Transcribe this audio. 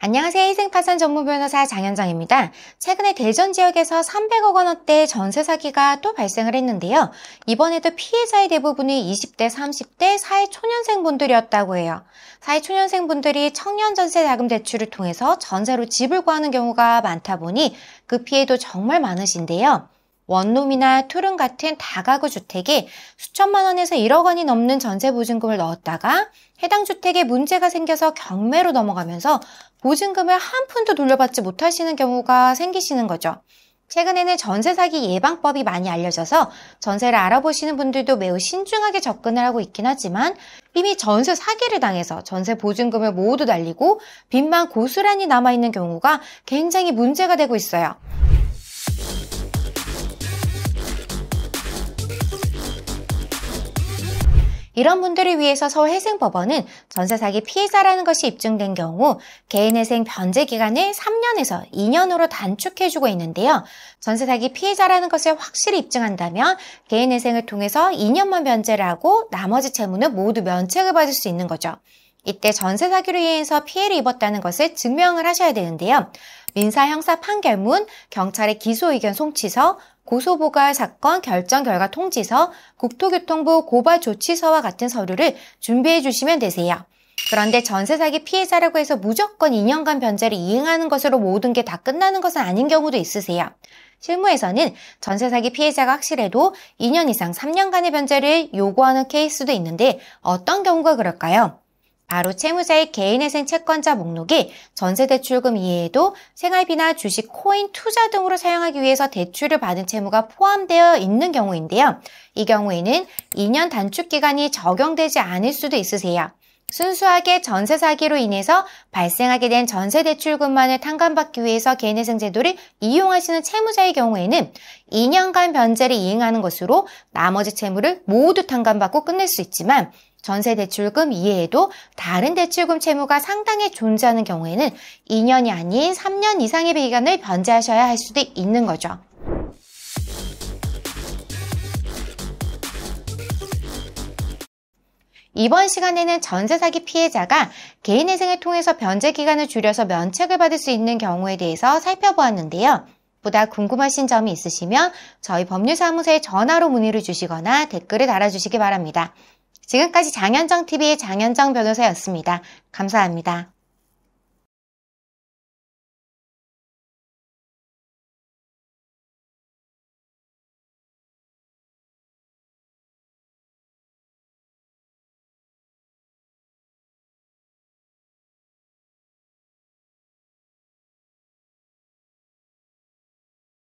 안녕하세요. 희생파산 전문 변호사 장현정입니다. 최근에 대전 지역에서 300억 원어대 전세 사기가 또 발생을 했는데요. 이번에도 피해자의 대부분이 20대, 30대 사회초년생분들이었다고 해요. 사회초년생분들이 청년전세자금 대출을 통해서 전세로 집을 구하는 경우가 많다 보니 그 피해도 정말 많으신데요. 원룸이나 투룸 같은 다가구 주택에 수천만 원에서 1억 원이 넘는 전세 보증금을 넣었다가 해당 주택에 문제가 생겨서 경매로 넘어가면서 보증금을 한 푼도 돌려받지 못하시는 경우가 생기시는 거죠. 최근에는 전세 사기 예방법이 많이 알려져서 전세를 알아보시는 분들도 매우 신중하게 접근을 하고 있긴 하지만 이미 전세 사기를 당해서 전세 보증금을 모두 날리고 빚만 고스란히 남아있는 경우가 굉장히 문제가 되고 있어요. 이런 분들을 위해서 서울해승법원은 전세 사기 피해자라는 것이 입증된 경우 개인회생 변제 기간을 3년에서 2년으로 단축해주고 있는데요. 전세 사기 피해자라는 것을 확실히 입증한다면 개인회생을 통해서 2년만 변제를 하고 나머지 채무는 모두 면책을 받을 수 있는 거죠. 이때 전세 사기로 인해서 피해를 입었다는 것을 증명을 하셔야 되는데요. 민사 형사 판결문, 경찰의 기소 의견 송치서, 고소고발 사건 결정 결과 통지서, 국토교통부 고발 조치서와 같은 서류를 준비해 주시면 되세요. 그런데 전세 사기 피해자라고 해서 무조건 2년간 변제를 이행하는 것으로 모든 게 다 끝나는 것은 아닌 경우도 있으세요. 실무에서는 전세 사기 피해자가 확실해도 2년 이상 3년간의 변제를 요구하는 케이스도 있는데 어떤 경우가 그럴까요? 바로 채무자의 개인회생 채권자 목록에 전세대출금 이외에도 생활비나 주식, 코인, 투자 등으로 사용하기 위해서 대출을 받은 채무가 포함되어 있는 경우인데요. 이 경우에는 2년 단축기간이 적용되지 않을 수도 있으세요. 순수하게 전세 사기로 인해서 발생하게 된 전세대출금만을 탕감받기 위해서 개인회생 제도를 이용하시는 채무자의 경우에는 2년간 변제를 이행하는 것으로 나머지 채무를 모두 탕감받고 끝낼 수 있지만 전세대출금 이외에도 다른 대출금 채무가 상당히 존재하는 경우에는 2년이 아닌 3년 이상의 기간을 변제하셔야 할 수도 있는 거죠. 이번 시간에는 전세 사기 피해자가 개인회생을 통해서 변제 기간을 줄여서 면책을 받을 수 있는 경우에 대해서 살펴보았는데요. 보다 궁금하신 점이 있으시면 저희 법률사무소에 전화로 문의를 주시거나 댓글을 달아주시기 바랍니다. 지금까지 장현정TV의 장현정 변호사였습니다. 감사합니다.